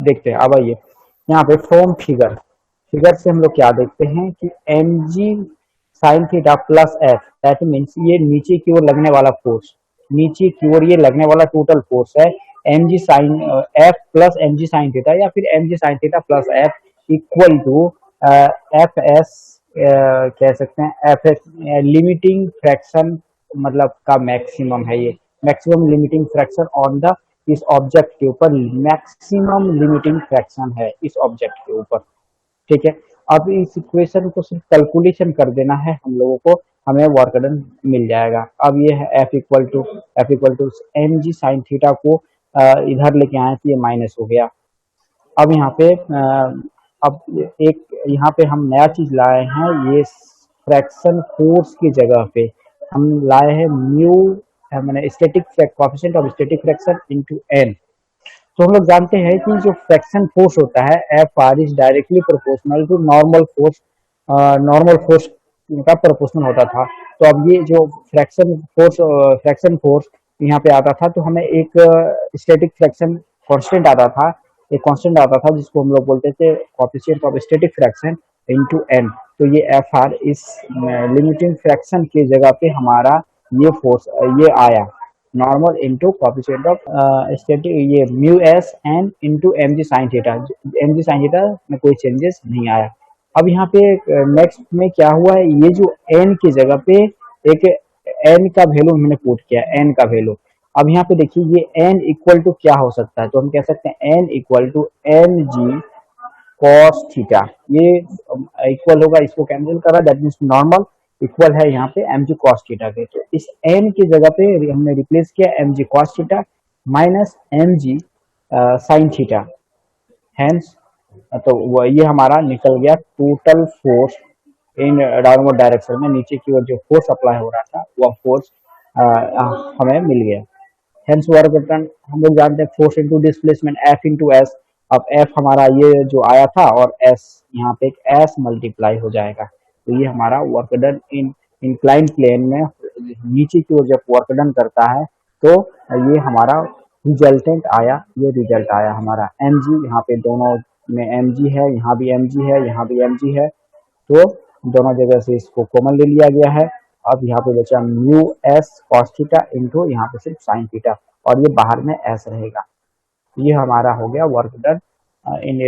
देखते हैं। अब आइए यहाँ पे फ्रॉम फिगर, फिगर से हम लोग क्या देखते हैं कि M G sine theta plus F, that means ये नीचे की ओर लगने वाला फोर्स, नीचे की ओर ये लगने वाला टोटल फोर्स है M G sine F plus M G sine theta, या फिर M G sine theta plus F equal to F S, कह सकते हैं एफ एस लिमिटिंग फ्रैक्शन, मतलब का मैक्सिमम है ये, maximum limiting fraction on the, इस ऑब्जेक्ट के ऊपर मैक्सिमम लिमिटिंग फ्रैक्शन है इस ऑब्जेक्ट के ऊपर। ठीक है, अब इस इक्वेशन को सिर्फ कैलकुलेशन कर देना है हम लोगों को, हमें वर्क डन मिल जाएगा। अब ये है F equal to M G sine theta को इधर लेके आए तो ये माइनस हो गया। अब यहाँ पे अब एक यहाँ पे हम नया चीज लाए हैं, ये फ्रैक्शन फोर्स की जगह पे हम लाए हैं म्यू, मैंने static coefficient of static friction into N. तो हम लोग जानते हैं कि जो फ्रैक्शन फोर्स होता है F R is directly proportional to normal force, normal force का प्रोपोर्शनल होता था। तो अब ये जो फ्रैक्शन फोर्स यहाँ पे आता था, तो हमें एक स्टैटिक फ्रैक्शन कांस्टेंट आता था, एक कांस्टेंट आता था जिसको हम लोग बोलते थे coefficient of static friction into N. तो ये एफ आर इस लिमिटिंग फ्रैक्शन की जगह पे हमारा ये फोर्स ये आया, normal into coefficient of static, ये mu S N into M G sine theta, M G sine theta में कोई चेंजेस नहीं आया। अब यहाँ पे नेक्स्ट में क्या हुआ है, ये जो एन की जगह पे एक एन का वैल्यू हमने पुट किया, एन का वैल्यू। अब यहाँ पे देखिए ये एन इक्वल टू क्या हो सकता है, तो हम कह सकते हैं N equal to M G cos theta, ये इक्वल होगा, इसको कैंसिल करा, दैट मीन्स नॉर्मल इक्वल है यहाँ पे एम जी कॉस थीटा के। तो इस एन की जगह पे हमने रिप्लेस किया M G cos theta minus M G sine theta, hence तो ये हमारा निकल गया total force in downward direction में, नीचे की ओर जो फोर्स अप्लाई हो रहा था वह फोर्स हमें मिल गया। हेंस वर्क डन, हम लोग जानते हैं force into displacement F into S. अब एफ हमारा ये जो आया था और एस यहाँ पे एक एस मल्टीप्लाई हो जाएगा, तो ये हमारा work done in incline plane में नीचे की ओर जब वर्क डन करता है तो ये हमारा रिजल्टेंट आया, ये रिजल्ट आया हमारा एम जी, यहाँ पे दोनों में एम जी है, यहाँ भी एम जी है, यहाँ भी एम जी है, तो दोनों जगह से इसको कॉमन ले लिया गया है। अब यहाँ पे बचा mu S cos theta into यहाँ पे सिर्फ साइन थीटा, और ये बाहर में एस रहेगा। ये हमारा हो गया वर्क डन इन,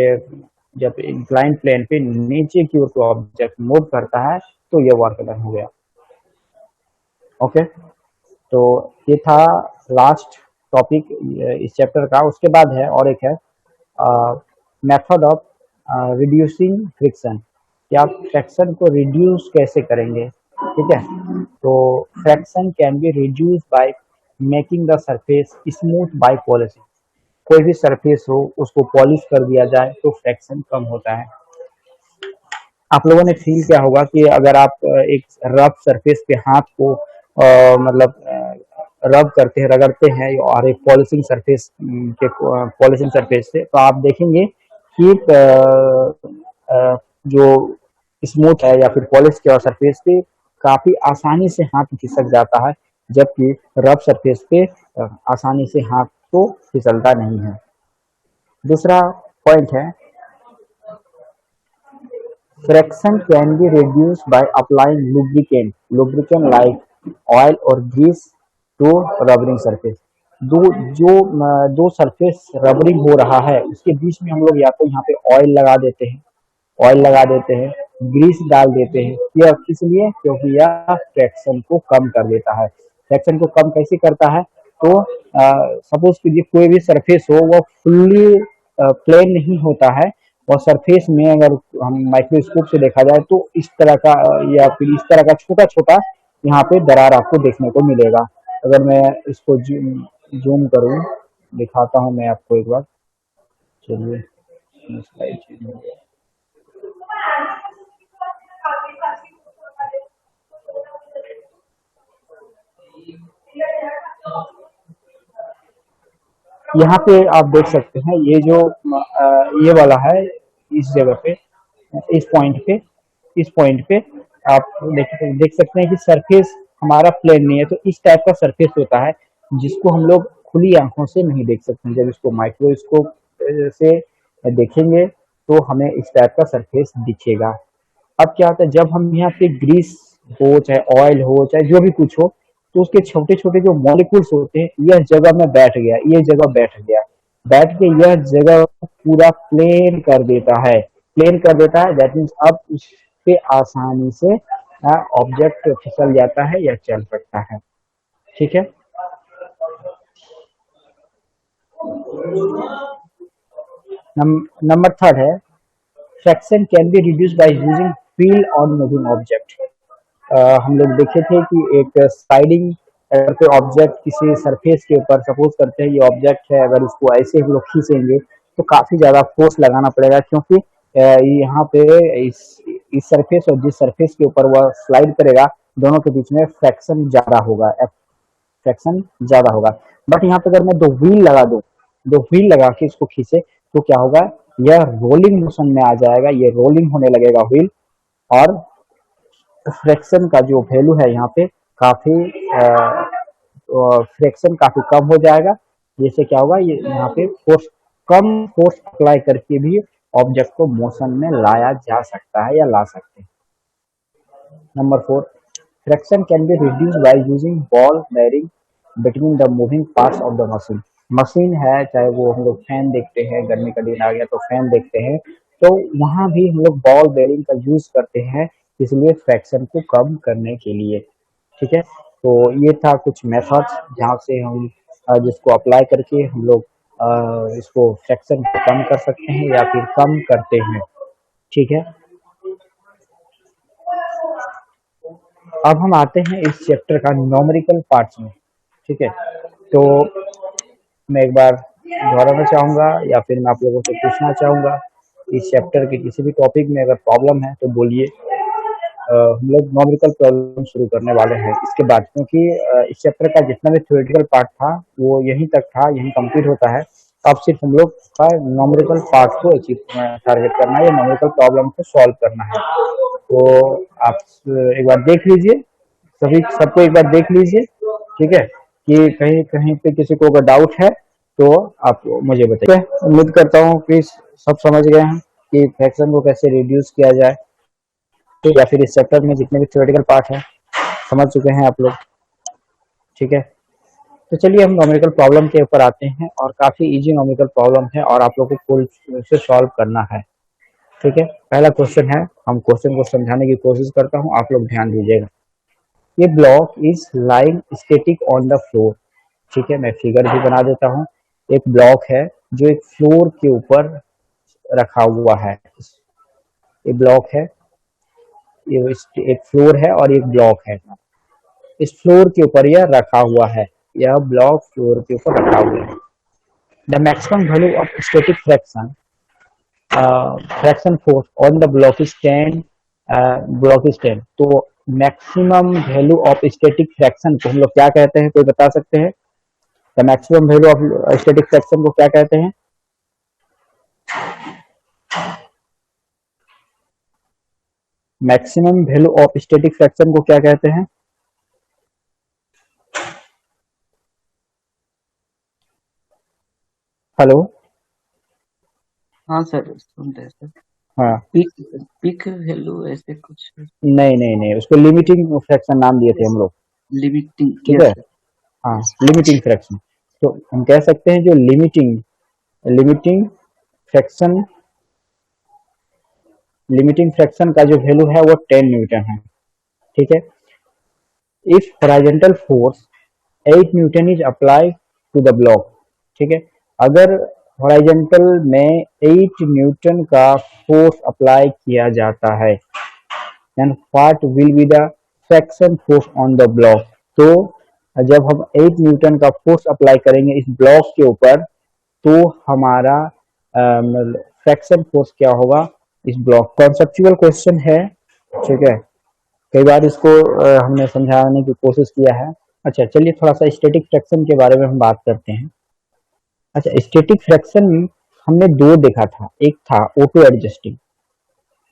जब इंक्लाइन प्लेन पे नीचे की ओर को ऑब्जेक्ट मूव करता है तो ये वर्क डन हो गया। ओके, तो ये था लास्ट टॉपिक इस चैप्टर का। उसके बाद है और एक है मेथड ऑफ रिड्यूसिंग फ्रिक्शन, कि आप फ्रैक्शन को रिड्यूस कैसे करेंगे। ठीक है, तो friction can be reduce by making the surface smooth by polishing, कोई भी सरफेस हो उसको पॉलिश कर दिया जाए तो फ्रैक्शन कम होता है। आप लोगों ने फील किया होगा कि अगर आप एक रफ सरफेस पे हाथ को मतलब रब करते हैं, रगड़ते हैं, और एक पॉलिशिंग सरफेस के पॉलिशिंग सरफेस से, तो आप देखेंगे कि जो स्मूथ है या फिर पॉलिश किया सरफेस पे काफी आसानी से हाथ खिसक जाता है, जबकि रफ सरफेस पे आसानी से हाथ तो फिसलता नहीं है। दूसरा पॉइंट है fraction can B reduced by applying lubricant like oil or grease to rubber ring surface. दो सरफेस रबरिंग हो रहा है उसके बीच में हम लोग या तो यहाँ पे ऑयल लगा देते हैं, ग्रीस डाल देते हैं, यह किस लिए, क्योंकि यह फ्रैक्शन को कम कर देता है। फ्रैक्शन को कम कैसे करता है, तो सपोज कीजिए कोई भी सरफेस हो वो फुल्ली प्लेन नहीं होता है, और सरफेस में अगर हम माइक्रोस्कोप से देखा जाए तो इस तरह का या फिर इस तरह का छोटा छोटा यहाँ पे दरार आपको देखने को मिलेगा। अगर मैं इसको जूम करूँ, दिखाता हूँ मैं आपको एक बार, चलिए यहाँ पे आप देख सकते हैं ये जो ये वाला है, इस जगह पे, इस पॉइंट पे, इस पॉइंट पे आप देख सकते हैं कि सरफेस हमारा प्लेन नहीं है, तो इस टाइप का सरफेस होता है जिसको हम लोग खुली आंखों से नहीं देख सकते। जब इसको माइक्रोस्कोप से देखेंगे तो हमें इस टाइप का सरफेस दिखेगा। अब क्या होता है, जब हम यहाँ पे ग्रीस हो चाहे ऑयल हो चाहे जो भी कुछ हो, तो उसके छोटे छोटे जो मॉलिक्यूल्स होते हैं, यह जगह में बैठ गया, ये जगह बैठ गया, बैठ के यह जगह पूरा प्लेन कर देता है, प्लेन कर देता है। दैट मीन्स अब उस पे आसानी से ऑब्जेक्ट फिसल जाता है या चल सकता है। ठीक है। नंबर थर्ड है, fraction can be reduce by using wheel on moving object. हम लोग देखे थे कि एक स्लाइडिंग अगर कोई ऑब्जेक्ट किसी सरफेस के ऊपर, सपोज करते हैं ये ऑब्जेक्ट है, अगर उसको ऐसे हम लोग खींचेंगे तो काफी ज्यादा फोर्स लगाना पड़ेगा, क्योंकि यहाँ पे इस सरफेस और जिस सरफेस के ऊपर वह स्लाइड करेगा, दोनों के बीच में फ्रैक्शन ज्यादा होगा, फ्रैक्शन ज्यादा होगा। बट यहाँ पे अगर मैं दो व्हील लगा के इसको खींचे तो क्या होगा, यह रोलिंग मोशन में आ जाएगा, ये रोलिंग होने लगेगा व्हील, और फ्रैक्शन का जो वैल्यू है यहाँ पे काफी फ्रैक्शन काफी कम हो जाएगा। जिससे क्या होगा, ये यहाँ पे फोर्स, कम फोर्स अप्लाई करके भी ऑब्जेक्ट को मोशन में लाया जा सकता है या ला सकते हैं। Number four, fraction can be reduce by using ball bearing between the moving parts of the machine. Machine है, चाहे वो हम लोग फैन देखते हैं, गर्मी का दिन आ गया तो फैन देखते हैं, तो वहां भी हम लोग बॉल बेयरिंग का यूज करते हैं, इसलिए फ्रैक्शन को कम करने के लिए। ठीक है। तो ये था कुछ मेथड्स जहाँ से हम जिसको अप्लाई करके हम लोग इसको फ्रैक्शन को कम कर सकते हैं या फिर कम करते हैं। ठीक है। अब हम आते हैं इस चैप्टर का न्यूमेरिकल पार्ट्स में। ठीक है। तो मैं एक बार दोहराना चाहूंगा या फिर मैं आप लोगों से पूछना चाहूंगा, इस चैप्टर के किसी भी टॉपिक में अगर प्रॉब्लम है तो बोलिए। हम लोग न्यूमेरिकल प्रॉब्लम शुरू करने वाले हैं इसके बाद, क्योंकि इस चैप्टर का जितना भी थ्योरेटिकल पार्ट था वो यहीं तक था, यहीं कंप्लीट होता है। अब सिर्फ हम लोग का न्यूमेरिकल पार्ट को अचीव टारगेट करना है या न्यूमेरिकल प्रॉब्लम को सॉल्व करना है। तो आप एक बार देख लीजिए, सभी सबको एक बार देख लीजिए। ठीक है, कि कहीं कहीं पे किसी को अगर डाउट है तो आप मुझे बताइए। उम्मीद करता हूँ कि सब समझ गए हैं कि फ्रैक्शन को कैसे रिड्यूस किया जाए, या फिर इस चैप्टर में जितने भी थ्योरेटिकल पार्ट है समझ चुके हैं आप लोग। ठीक है। तो चलिए हम न्यूमेरिकल प्रॉब्लम के ऊपर आते हैं, और काफी इजी न्यूमेरिकल प्रॉब्लम है और आप लोग को फुल से सॉल्व करना है। ठीक है। पहला क्वेश्चन है, हम क्वेश्चन को समझाने की कोशिश करता हूँ, आप लोग ध्यान दीजिएगा। ये block is lying static on the floor. ठीक है, मैं फिगर भी बना देता हूँ। एक ब्लॉक है जो एक फ्लोर के ऊपर रखा हुआ है। ये ब्लॉक है, ये एक फ्लोर है और एक ब्लॉक है, इस फ्लोर के ऊपर यह रखा हुआ है, यह ब्लॉक फ्लोर के ऊपर रखा हुआ है। The maximum value of static fraction force on the block is 10, block is 10। तो maximum value of static fraction को हम लोग क्या कहते हैं, कोई बता सकते हैं? The maximum value of static fraction को क्या कहते हैं? Maximum value of static fraction को क्या कहते हैं? हेलो। हाँ सर, सुनते हैं सर। हाँ, पीक पीक वैल्यू ऐसे कुछ नहीं नहीं नहीं, उसको लिमिटिंग फ्रैक्शन नाम दिए थे हम लोग। लिमिटिंग। ठीक है। Yes sir. हाँ, लिमिटिंग फ्रैक्शन। तो हम कह सकते हैं जो limiting limiting fraction limiting fraction का जो वैल्यू है वो 10 न्यूटन है। ठीक है। If horizontal force 8 newton is apply to the block. ठीक है, अगर हॉरिजॉन्टल में 8 न्यूटन का फोर्स अप्लाई किया जाता है, then what will be the fraction force on the block. तो जब हम 8 न्यूटन का फोर्स अप्लाई करेंगे इस ब्लॉक के ऊपर, तो हमारा फ्रैक्शन फोर्स क्या होगा इस ब्लॉक। कॉन्सेप्चुअल क्वेश्चन है। ठीक है, कई बार इसको हमने समझाने की कोशिश किया है। अच्छा, चलिए थोड़ा सा स्टैटिक फ्रैक्शन के बारे में हम बात करते हैं। अच्छा, स्टैटिक फ्रैक्शन हमने दो देखा था, एक था ऑटो एडजस्टिंग।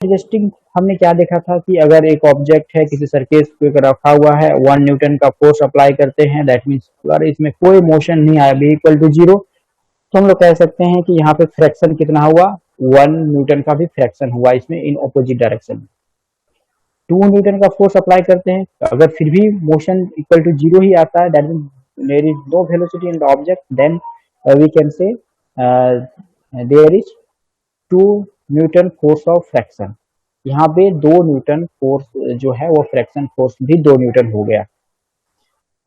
एडजस्टिंग हमने क्या देखा था कि अगर एक ऑब्जेक्ट है किसी सरफेस पे रखा हुआ है, 1 न्यूटन का फोर्स अप्लाई करते हैं, दैट मीन्स अगर इसमें कोई मोशन नहीं आया, बी इक्वल टू 0, तो हम लोग कह सकते हैं कि यहाँ पे फ्रैक्शन कितना हुआ, 1 न्यूटन का भी फ्रैक्शन हुआ इसमें इन ऑपोजिट डायरेक्शन में। 2 न्यूटन का फोर्स अप्लाई करते हैं, तो अगर फिर भी मोशन इक्वल टू 0 ही आता है, that mean there is no velocity in the object, then we can say there is 2 newton force of friction. यहाँ पे 2 न्यूटन फोर्स जो है वो फ्रैक्शन फोर्स भी 2 न्यूटन हो गया।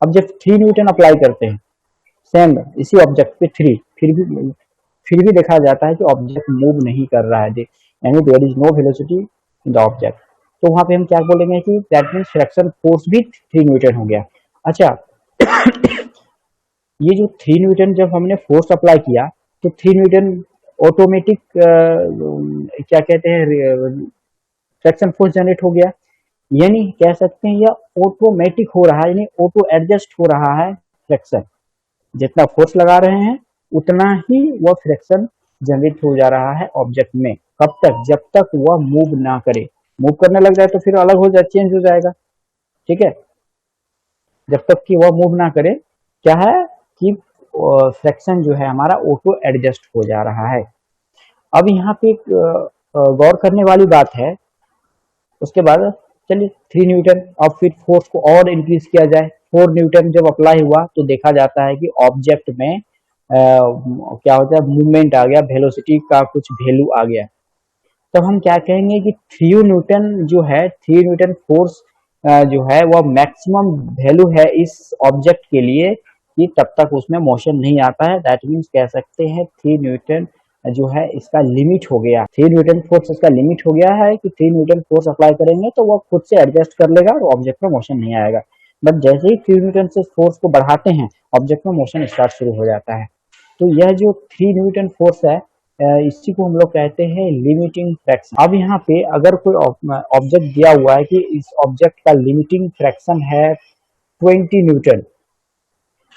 अब जब 3 न्यूटन अप्लाई करते हैं सेम इसी ऑब्जेक्ट पे 3, फिर भी देखा जाता है कि ऑब्जेक्ट मूव नहीं कर रहा है, यानी there is no velocity in the object, तो वहां पे हम क्या बोलेंगे कि दैट मीन्स फ्रैक्शन फोर्स भी 3 न्यूटन हो गया। अच्छा, ये जो 3 न्यूटन जब हमने फोर्स अप्लाई किया तो 3 न्यूटन ऑटोमेटिक क्या कहते हैं फ्रैक्शन फोर्स जनरेट हो गया, यानी कह सकते हैं यह ऑटोमेटिक हो रहा है, यानी ऑटो एडजस्ट हो रहा है फ्रैक्शन। जितना फोर्स लगा रहे हैं उतना ही वह फ्रैक्शन जनरेट हो जा रहा है ऑब्जेक्ट में। कब तक? जब तक वह मूव ना करे। मूव करने लग जाए तो फिर अलग हो जाए, चेंज हो जाएगा, ठीक है। जब तक कि वह मूव ना करे, क्या है कि फ्रैक्शन जो है हमारा ऑटो एडजस्ट हो जा रहा है। अब यहाँ पे एक गौर करने वाली बात है, उसके बाद चलिए 3 न्यूटन, अब फिर फोर्स को और इंक्रीज किया जाए। 4 न्यूटन जब अप्लाई हुआ तो देखा जाता है कि ऑब्जेक्ट में क्या होता है, मूवमेंट आ गया, वेलोसिटी का कुछ वैल्यू आ गया। तब हम क्या कहेंगे कि 3 न्यूटन जो है, 3 न्यूटन फोर्स जो है वह मैक्सिमम वैल्यू है इस ऑब्जेक्ट के लिए कि तब तक उसमें मोशन नहीं आता है। दैट मीन्स कह सकते हैं 3 न्यूटन जो है इसका लिमिट हो गया, 3 न्यूटन फोर्स इसका लिमिट हो गया है कि 3 न्यूटन फोर्स अप्लाई करेंगे तो वह खुद से एडजस्ट कर लेगा और ऑब्जेक्ट में मोशन नहीं आएगा। बट जैसे ही 3 न्यूटन से फोर्स को बढ़ाते हैं ऑब्जेक्ट में मोशन स्टार्ट शुरू हो जाता है। तो यह जो 3 न्यूटन फोर्स है इसी को हम लोग कहते हैं लिमिटिंग फ्रैक्शन। अब यहाँ पे अगर कोई ऑब्जेक्ट दिया हुआ है कि इस ऑब्जेक्ट का लिमिटिंग फ्रैक्शन है 20 न्यूटन,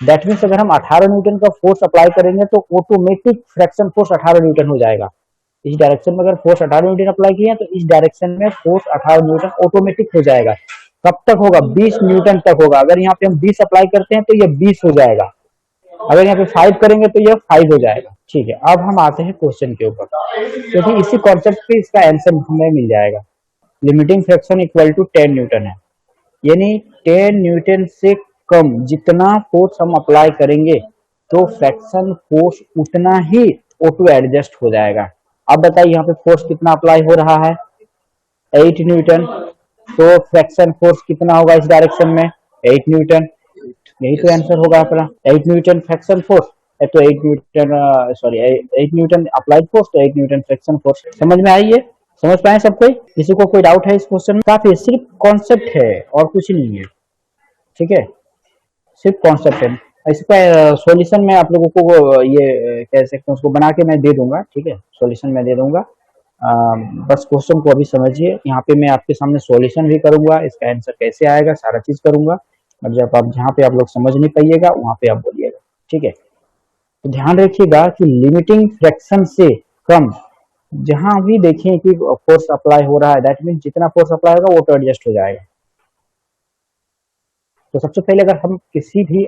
दैट मीन्स अगर हम 18 न्यूटन का फोर्स अप्लाई करेंगे तो ऑटोमेटिक फ्रैक्शन फोर्स 18 न्यूटन हो जाएगा। इस डायरेक्शन में अगर फोर्स 18 न्यूटन अप्लाई किया तो इस डायरेक्शन में फोर्स 18 न्यूटन ऑटोमेटिक हो जाएगा। कब तक होगा? 20 न्यूटन तक होगा। अगर यहाँ पे हम 20 अप्लाई करते हैं तो यह 20 हो जाएगा, अगर यहाँ पे 5 करेंगे तो यह 5 हो जाएगा, ठीक है। अब हम आते हैं क्वेश्चन के ऊपर, क्योंकि इसी कॉन्सेप्ट पे इसका आंसर हमें मिल जाएगा। Limiting friction equal to 10 newton है, यानी 10 न्यूटन से कम जितना फोर्स हम अप्लाई करेंगे तो फ्रैक्शन फोर्स उतना ही ऑटो एडजस्ट हो जाएगा। अब बताइए यहाँ पे फोर्स कितना अप्लाई हो रहा है? 8 न्यूटन, तो फ्रैक्शन फोर्स कितना होगा इस डायरेक्शन में? 8 न्यूटन। यही तो आंसर होगा अपना, 8 न्यूटन फ्रैक्शन फोर्स है तो 8 न्यूटन 8 न्यूटन अप्लाइड फोर्स तो 8 न्यूटन फ्रैक्शन फोर्स। समझ में आई? ये समझ पाए सब कोई? किसी को कोई डाउट है इस क्वेश्चन में? काफी सिर्फ कॉन्सेप्ट है और कुछ नहीं है, ठीक है, सिर्फ कॉन्सेप्ट है। इसका सॉल्यूशन मैं आप लोगों को ये कह सकते हैं उसको बना के मैं दे दूंगा, ठीक है, सॉल्यूशन मैं दे दूंगा। बस क्वेश्चन को अभी समझिए। यहाँ पे मैं आपके सामने सॉल्यूशन भी करूंगा, इसका आंसर कैसे आएगा सारा चीज करूंगा, और जब आप जहाँ पे आप लोग समझ नहीं पाइएगा वहां पे आप बोलिएगा, ठीक है। तो ध्यान रखिएगा कि लिमिटिंग फ्रैक्शन से कम जहां भी देखें कि फोर्स अप्लाई हो रहा है, दैट मीन जितना फोर्स अप्लाई होगा वो तो एडजस्ट हो जाएगा। तो सबसे पहले अगर हम किसी भी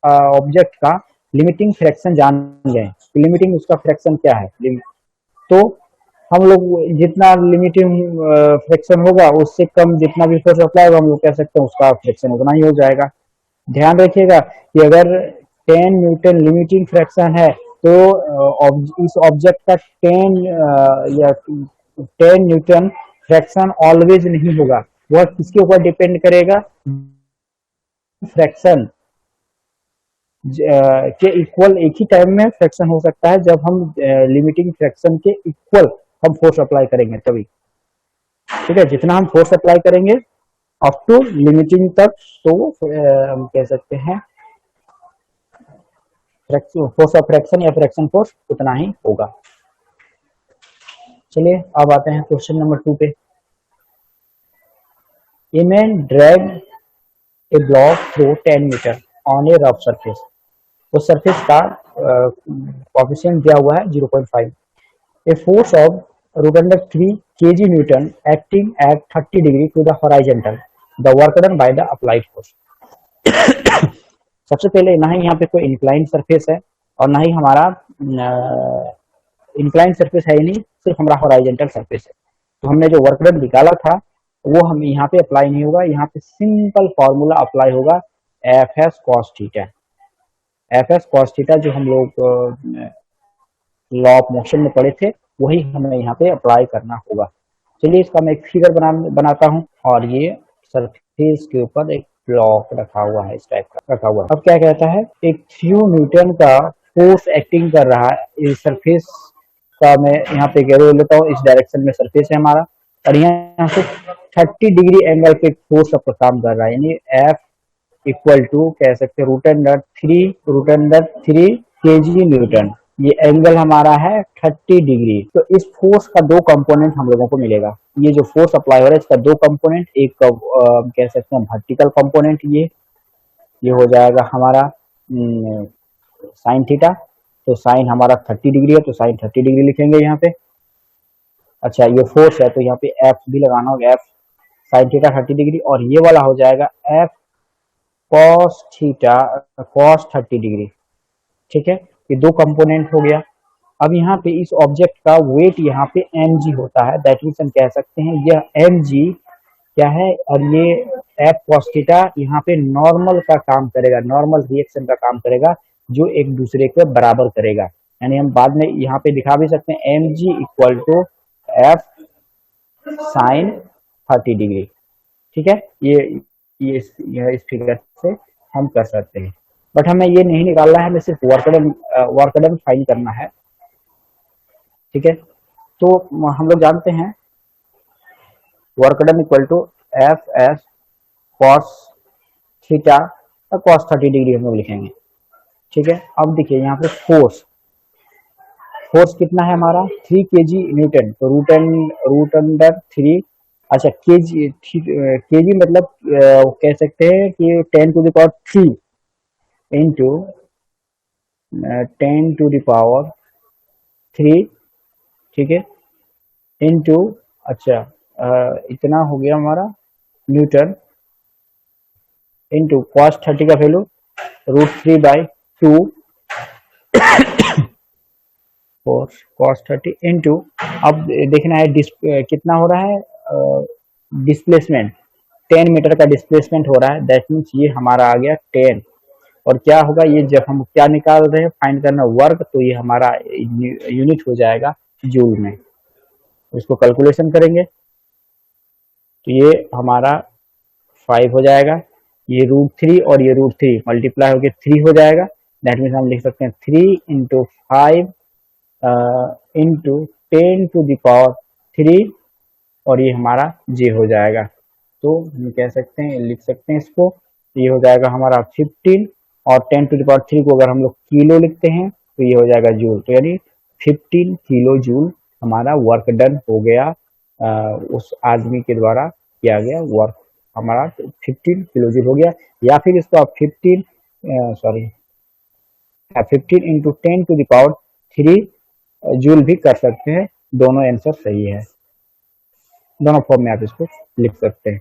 ऑब्जेक्ट का लिमिटिंग फ्रैक्शन जान गए, लिमिटिंग उसका फ्रैक्शन क्या है, तो हम लोग जितना लिमिटिंग फ्रैक्शन होगा उससे कम जितना भी फोर्स अप्लाई होगा हम लोग कह सकते हैं उसका फ्रैक्शन उतना ही हो जाएगा। ध्यान रखिएगा कि अगर 10 न्यूटन लिमिटिंग फ्रैक्शन है तो इस ऑब्जेक्ट का 10 न्यूटन फ्रैक्शन ऑलवेज नहीं होगा, वह किसके ऊपर डिपेंड करेगा? फ्रैक्शन के इक्वल एक ही टाइम में फ्रैक्शन हो सकता है जब हम लिमिटिंग फ्रैक्शन के इक्वल हम फोर्स अप्लाई करेंगे तभी, ठीक है। जितना हम फोर्स अप्लाई करेंगे अप टू लिमिटिंग तक तो हम कह सकते हैं फोर्स ऑफ फ्रैक्शन या फ्रैक्शन फोर्स उतना ही होगा। चलिए अब आते हैं क्वेश्चन नंबर 2 पे। A man drag a block through 10 metre on a rough surface, उस सरफेस का कोएफिशिएंट दिया हुआ है 0.5। A force of √3 kg newton acting at 30 degree to the horizontal, the work done by the applied force. सबसे पहले ना ही यहाँ पे कोई इंक्लाइन सरफेस है और ना ही हमारा इंक्लाइन सरफेस है ही नहीं, सिर्फ हमारा हॉराइजेंटल सरफेस है। तो हमने जो वर्क डन निकाला था वो हमें यहाँ पे अप्लाई नहीं होगा, यहाँ पे सिंपल फॉर्मूला अप्लाई होगा, F S cos theta. F S cos theta जो हम लोग लॉ ऑफ मोशन में पढ़े थे वही हमें यहाँ पे अप्लाई करना होगा। चलिए इसका मैं एक फिगर बनाता हूँ, और ये सरफेस के ऊपर एक ब्लॉक रखा हुआ है, इस टाइप का रखा हुआ है। अब क्या कहता है, एक फ्यू न्यूटन का फोर्स एक्टिंग कर रहा है इस सरफेस का। मैं यहाँ पे गैरो लेता हूँ, इस डायरेक्शन में सरफेस है हमारा, और यहाँ से 30 डिग्री एंगल पे फोर्स आपका काम कर रहा है, यानी एफ इक्वल टू कह सकते हैं रूट अंडर थ्री के जी न्यूटन। ये एंगल हमारा है 30 डिग्री। तो इस फोर्स का दो कंपोनेंट हम लोगों को मिलेगा। ये जो फोर्स अप्लाई हो रहा है इसका दो कंपोनेंट, एक कह सकते हैं वर्टिकल कंपोनेंट, ये हो जाएगा हमारा साइन थीटा। तो साइन हमारा 30 डिग्री है, तो साइन 30 डिग्री लिखेंगे यहाँ पे। अच्छा ये फोर्स है तो यहाँ पे एफ भी लगाना होगा, एफ साइन थीटा 30 डिग्री, और ये वाला हो जाएगा F cos theta cos 30 degree. ठीक है, ये दो कंपोनेंट हो गया। अब यहाँ पे इस ऑब्जेक्ट का वेट यहाँ पे mg होता है, दैट मीन्स हम कह सकते हैं यह mg क्या है, और ये एफ कॉस थीटा यहाँ पे नॉर्मल का काम करेगा, नॉर्मल रिएक्शन का काम करेगा, जो एक दूसरे के बराबर करेगा। यानी हम बाद में यहाँ पे दिखा भी सकते हैं mg equal to F sine 30 degree. ठीक है, ये इस फिगर से हम कर सकते हैं, बट हमें ये नहीं निकालना है, हमें सिर्फ वर्क डन फाइंड करना है। ठीक है, तो हम लोग जानते हैं work done equal to F S cos theta और कॉस 30 डिग्री हम लोग लिखेंगे। ठीक है, अब देखिए यहाँ पे फोर्स कितना है हमारा 3 kg न्यूटन, तो रूट अंडर थ्री। अच्छा केजी मतलब कह सकते हैं कि 10⁻³ इंटू 10⁻³। ठीक है, इंटू अच्छा इतना हो गया हमारा न्यूटन, इंटू कॉस 30 का वैल्यू √3/2 कॉस 30 इंटू, अब देखना है कितना हो रहा है डिस्प्लेसमेंट, 10 मीटर का डिस्प्लेसमेंट हो रहा है, दैट मीन्स ये हमारा आ गया 10। और क्या होगा, ये जब हम क्या निकाल रहे हैं फाइंड करना वर्क, तो ये हमारा यूनिट हो जाएगा जूल में। इसको कैलकुलेशन करेंगे तो ये हमारा 5 हो जाएगा, ये √3 और ये √3 मल्टीप्लाई होकर 3 हो जाएगा, दैट मीन्स हम लिख सकते हैं 3 इंटू 5 इंटू 10⁻³ और ये हमारा जे हो जाएगा। तो हम कह सकते हैं, लिख सकते हैं इसको, ये हो जाएगा हमारा 15, और 10⁻³ को अगर हम लोग किलो लिखते हैं तो ये हो जाएगा जूल। तो यानी 15 किलो जूल हमारा वर्क डन हो गया, उस आदमी के द्वारा किया गया वर्क हमारा 15 किलो जूल हो गया। या फिर इसको आप 15 इंटू 10⁻³ जूल भी कर सकते हैं, दोनों आंसर सही है, दोनों फॉर्म में आप इसको लिख सकते हैं।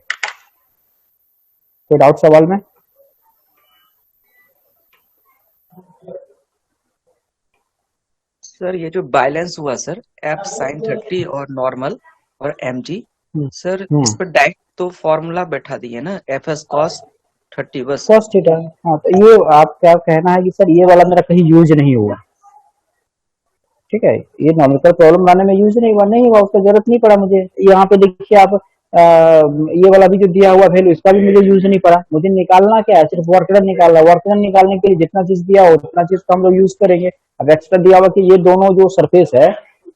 कोई डाउट सवाल में? सर ये जो बैलेंस हुआ सर, एफ साइन 30 और नॉर्मल और mg, सर इस पर डायरेक्ट तो फॉर्मूला बैठा दिए ना, एफ एस कॉस 30 बस। कॉस थीटा, हाँ, तो ये आपका कहना है कि सर ये वाला मेरा कहीं यूज नहीं हुआ। ठीक है, ये नॉमिकल प्रॉब्लम लाने में यूज नहीं हुआ, उसका जरूरत नहीं पड़ा मुझे। यहाँ पे देखिए आप ये वाला भी जो दिया हुआ वैल्यू, इसका भी मुझे यूज नहीं पड़ा। मुझे निकालना क्या है, सिर्फ वर्क डन निकालना। वर्क डन निकालने के लिए जितना चीज दिया हो उतना चीज का हम लोग यूज करेंगे। अब एक्स्ट्रा दिया हुआ कि ये दोनों जो सरफेस है,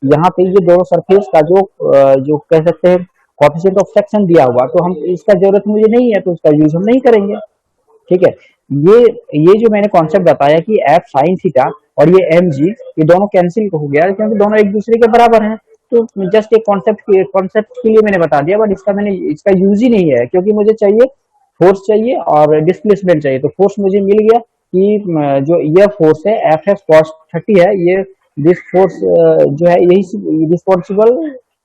यहाँ पे ये दोनों सरफेस का जो कह सकते हैं कोएफिशिएंट ऑफ फ्रैक्शन दिया हुआ, तो हम इसका जरूरत मुझे नहीं है, तो उसका यूज हम नहीं करेंगे। ठीक है, ये जो मैंने कॉन्सेप्ट बताया कि एफ साइन थीटा और ये एम जी, ये दोनों कैंसिल हो गया क्योंकि दोनों एक दूसरे के बराबर हैं। तो जस्ट एक कॉन्सेप्ट के लिए मैंने बता दिया, बट इसका यूज ही नहीं है, क्योंकि मुझे चाहिए फोर्स चाहिए और डिस्प्लेसमेंट चाहिए। तो फोर्स मुझे मिल गया कि जो ये फोर्स है एफ एस कॉस 30 है, ये दिस फोर्स जो है यही रिस्पॉन्सिबल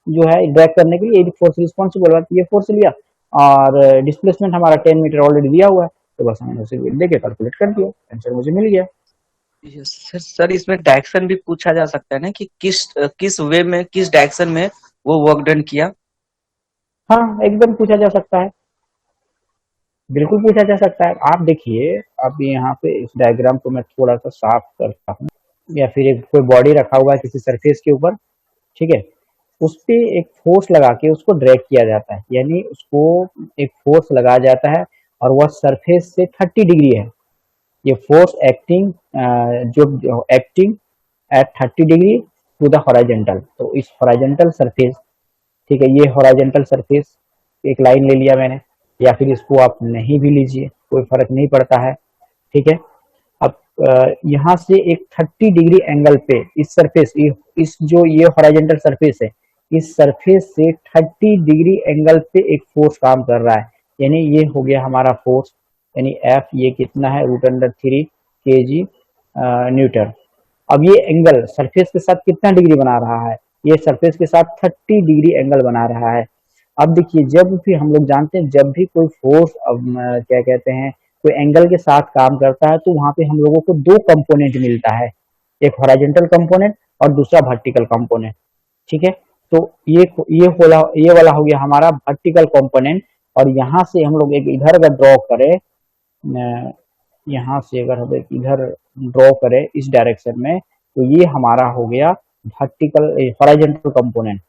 जो है ड्रैग करने के लिए, ये फोर्स रिस्पॉन्सिबल है, ये फोर्स लिया, और डिस्प्लेसमेंट हमारा 10 मीटर ऑलरेडी दिया हुआ है, तो बस हमने उसे देके कैलकुलेट कर दिया, आंसर मुझे मिल गया। Yes sir. सर इसमें डायरेक्शन भी पूछा जा सकता है ना कि किस वे में, किस डायरेक्शन में वो वर्क डन किया। हाँ, एकदम पूछा जा सकता है, बिल्कुल पूछा जा सकता है। आप देखिए, अब यहाँ पे इस डायग्राम को मैं थोड़ा सा साफ करता हूँ, या फिर एक कोई बॉडी रखा हुआ है किसी सरफेस के ऊपर, ठीक है, उस पे एक फोर्स लगा के उसको ड्रैग किया जाता है, यानी उसको एक फोर्स लगाया जाता है और वह सरफेस से 30 डिग्री है। ये फोर्स एक्टिंग जो acting at 30 degree to the horizontal, तो इस हॉराइजेंटल सरफेस, ठीक है, ये हॉराइजेंटल सरफेस एक लाइन ले लिया मैंने, या फिर इसको आप नहीं भी लीजिए, कोई फर्क नहीं पड़ता है, ठीक है। अब यहाँ से एक 30 डिग्री एंगल पे इस सरफेस, इस जो ये हॉराइजेंटल सरफेस है, इस सरफेस से 30 डिग्री एंगल पे एक फोर्स काम कर रहा है, यानी ये हो गया हमारा फोर्स, यानी एफ ये कितना है, √3 kg न्यूटन। अब ये एंगल सरफेस के साथ कितना डिग्री बना रहा है, ये सरफेस के साथ 30 डिग्री एंगल बना रहा है। अब देखिए, जब भी हम लोग जानते हैं, जब भी कोई फोर्स क्या कहते हैं, कोई एंगल के साथ काम करता है, तो वहां पे हम लोगों को दो कंपोनेंट मिलता है, एक हॉरिजॉन्टल कंपोनेंट और दूसरा वर्टिकल कंपोनेंट, ठीक है। तो ये वाला हो गया हमारा वर्टिकल कंपोनेंट, और यहाँ से हम लोग एक इधर अगर ड्रॉ करें, यहाँ से अगर हम एक इधर ड्रॉ करें इस डायरेक्शन में, तो ये हमारा हो गया वर्टिकल हॉरिजॉन्टल कंपोनेंट,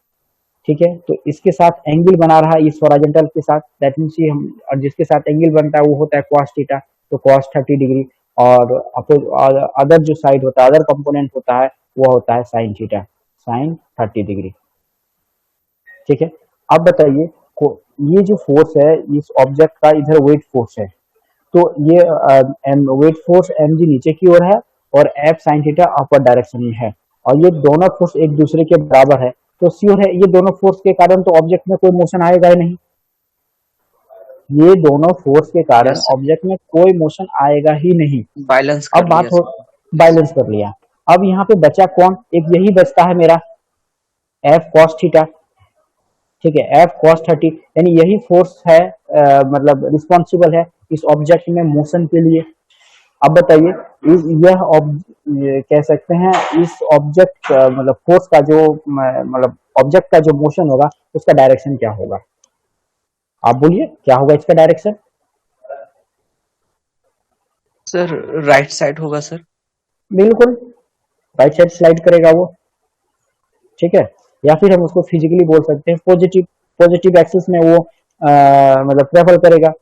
ठीक है। तो इसके साथ एंगल बना रहा है इस हॉरिजॉन्टल के साथ, दैट मीन्स ये हम, और जिसके साथ एंगल बनता है वो होता है cos थीटा, तो cos 30 डिग्री, और अदर जो साइड होता है, अदर कंपोनेंट होता है, वो होता है sin थीटा, sin 30 डिग्री, ठीक है। अब बताइए, ये जो फोर्स है इस ऑब्जेक्ट का, इधर वेट फोर्स है, तो ये वेट फोर्स एम जी नीचे की ओर है और F sine theta upper direction में है, और ये दोनों फोर्स एक दूसरे के बराबर है, तो श्योर है ये दोनों फोर्स के कारण तो ऑब्जेक्ट में कोई मोशन आएगा ही नहीं, ये दोनों फोर्स के कारण यस सर। ऑब्जेक्ट में कोई मोशन आएगा ही नहीं। बैलेंस अब कर बात लिया हो, सर। बैलेंस कर लिया। अब यहाँ पे बचा कौन, एक यही बचता है मेरा एफ कॉस थीटा, ठीक है, एफ कॉस 30, यानी यही फोर्स है, मतलब रिस्पॉन्सिबल है इस ऑब्जेक्ट में मोशन के लिए। अब बताइए, ये कह सकते हैं इस ऑब्जेक्ट मतलब फोर्स का जो मतलब ऑब्जेक्ट का जो मोशन होगा उसका डायरेक्शन क्या होगा, आप बोलिए क्या होगा इसका डायरेक्शन। सर राइट साइड होगा सर। बिल्कुल, राइट साइड स्लाइड करेगा वो, ठीक है, या फिर हम उसको फिजिकली बोल सकते हैं पॉजिटिव, पॉजिटिव एक्सिस में वो मतलब ट्रेवल करेगा।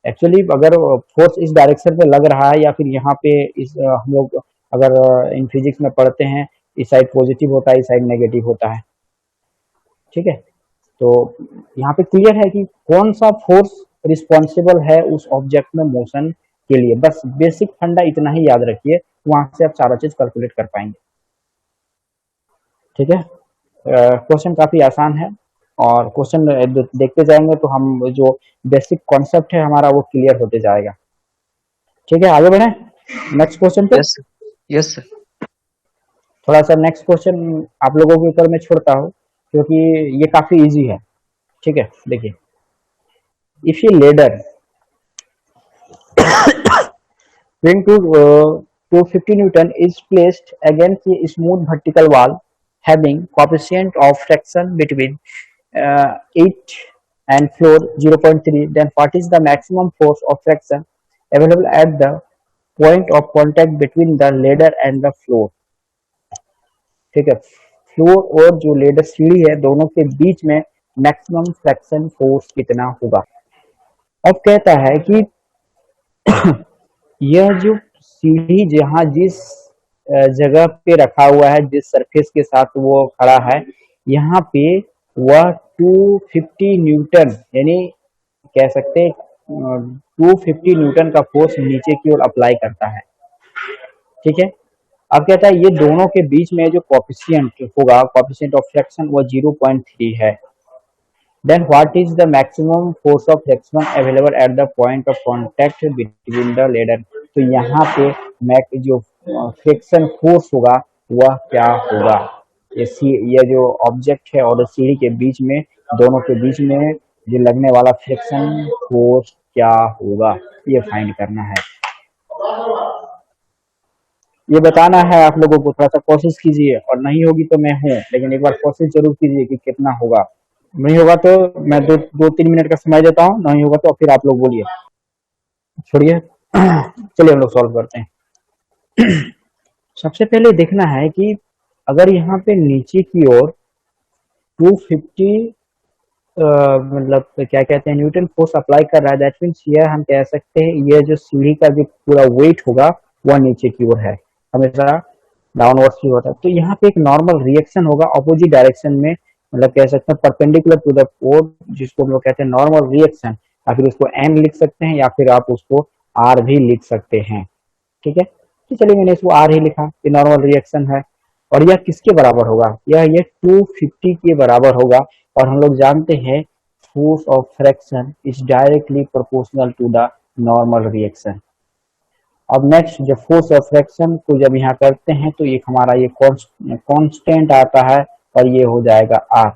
एक्चुअली अगर फोर्स इस डायरेक्शन पे लग रहा है, या फिर यहाँ पे इस हम लोग अगर इन फिजिक्स में पढ़ते हैं, इस साइड पॉजिटिव होता है, इस साइड नेगेटिव होता है, ठीक है। तो यहाँ पे क्लियर है कि कौन सा फोर्स रिस्पॉन्सिबल है उस ऑब्जेक्ट में मोशन के लिए, बस बेसिक फंडा इतना ही याद रखिए, वहां से आप सारा चीज कैलकुलेट कर पाएंगे, ठीक है। क्वेश्चन काफी आसान है, और क्वेश्चन देखते जाएंगे तो हम जो बेसिक कॉन्सेप्ट है हमारा वो क्लियर होते जाएगा, ठीक है। आगे बढ़े नेक्स्ट क्वेश्चन पे। Yes yes sir. थोड़ा सा नेक्स्ट क्वेश्चन आप लोगों के ऊपर मैं छोड़ता हूँ, क्योंकि ये काफी इजी है, ठीक है। देखिए, इफ ये ladder swing to 250 Newton is placed against a smooth vertical wall having coefficient of friction between 8 and floor 0.3, then what is the maximum force of friction available at the point of contact between the ladder and the floor, ठीक है। Floor और जो ladder सीढ़ी है दोनों के बीच में maximum friction force कितना होगा। अब कहता है कि यह जो सीढ़ी जहाँ जिस जगह पे रखा हुआ है, जिस सरफेस के साथ वो खड़ा है, यहाँ पे वह 250 न्यूटन, यानी कह सकते हैं 250 न्यूटन का फोर्स नीचे की ओर अप्लाई करता है, ठीक है। अब कहता है ये दोनों के बीच में जो कॉफिशिएंट होगा, कॉफिशिएंट ऑफ फ्रिक्शन, वो 0.3 है। Then what is the maximum force of friction available at the point of contact between the ladder? तो यहाँ पे मैक जो फ्रिक्शन फोर्स होगा वह क्या होगा, ये जो ऑब्जेक्ट है और सीढ़ी के बीच में, दोनों के बीच में जो लगने वाला फ्रिक्शन फोर्स क्या होगा, ये फाइंड करना है। ये बताना है आप लोगों को, थोड़ा सा कोशिश कीजिए, और नहीं होगी तो मैं हूँ, लेकिन एक बार कोशिश जरूर कीजिए कि कितना होगा। नहीं होगा तो मैं 2-3 मिनट का समय देता हूँ, नहीं होगा तो फिर आप लोग बोलिए। छोड़िए, चलिए हम लोग सॉल्व करते हैं। सबसे पहले देखना है कि अगर यहाँ पे नीचे की ओर 250 मतलब क्या कहते हैं न्यूटन फोर्स अप्लाई कर रहा है, दैट मीन्स ये हम कह सकते हैं ये जो सीढ़ी का जो पूरा वेट होगा वह नीचे की ओर है, हमेशा डाउनवर्ड की ओर है। तो यहाँ पे एक नॉर्मल रिएक्शन होगा अपोजिट डायरेक्शन में, मतलब कह सकते हैं परपेंडिकुलर टू द पोल, जिसको हम लोग कहते हैं नॉर्मल रिएक्शन, या फिर उसको एन लिख सकते हैं, या फिर आप उसको आर भी लिख सकते हैं। ठीक है, तो चलिए मैंने इसको आर ही लिखा, ये नॉर्मल रिएक्शन है। और यह किसके बराबर होगा, ये 250 के बराबर होगा। और हम लोग जानते हैं force of friction is directly proportional to the normal reaction. अब नेक्स्ट जब फोर्स ऑफ फ्रैक्शन को जब यहाँ करते हैं तो एक हमारा ये कांस्टेंट आता है, और ये हो जाएगा आर।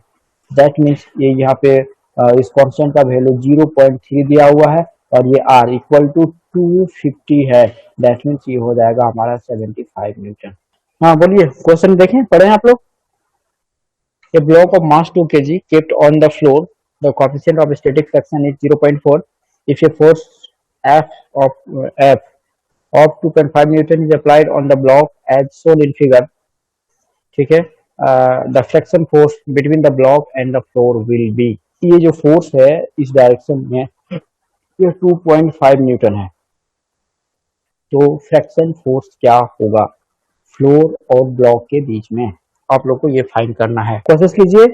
दैट मीन्स ये यहाँ पे इस कांस्टेंट का वैल्यू 0.3 दिया हुआ है, और ये आर इक्वल टू 250 है। दैट मीन्स ये हो जाएगा हमारा 75 न्यूटन। हाँ बोलिए, क्वेश्चन देखें, पढ़े आप लोग। A block of mass 2 kg kept on the floor, the coefficient of static friction is 0.4. If a force F of 2.5 Newton is applied on the block as shown in figure, ठीक है, the friction force between the block and the floor will be, ये जो force है इस direction में ये 2.5 Newton है। तो फ्रैक्शन फोर्स क्या होगा फ्लोर और ब्लॉक के बीच में, आप लोग को ये फाइंड करना है। कोशिश कीजिए,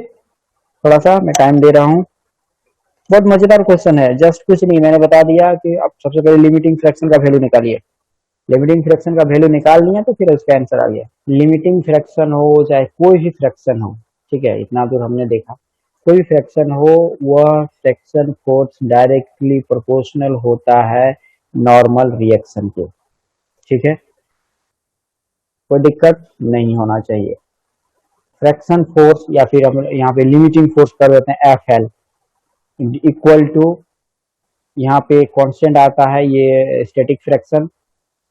थोड़ा सा मैं टाइम दे रहा हूँ। बहुत मजेदार क्वेश्चन है, जस्ट कुछ नहीं, मैंने बता दिया कि आप सबसे पहले लिमिटिंग फ्रैक्शन का वैल्यू निकालिए। लिमिटिंग फ्रैक्शन का वैल्यू निकाल लिया तो फिर उसका आंसर आ गया। लिमिटिंग फ्रैक्शन हो चाहे कोई भी फ्रैक्शन हो, ठीक है, इतना दूर हमने देखा, कोई भी फ्रैक्शन हो वह फ्रैक्शन फोर्स डायरेक्टली प्रोपोर्शनल होता है नॉर्मल रिएक्शन के। ठीक है, कोई दिक्कत नहीं होना चाहिए। फ्रैक्शन फोर्स या फिर हम यहाँ पे लिमिटिंग फोर्स कर देते हैं एफ एल इक्वल टू, यहाँ पे कांस्टेंट आता है ये स्टैटिक फ्रैक्शन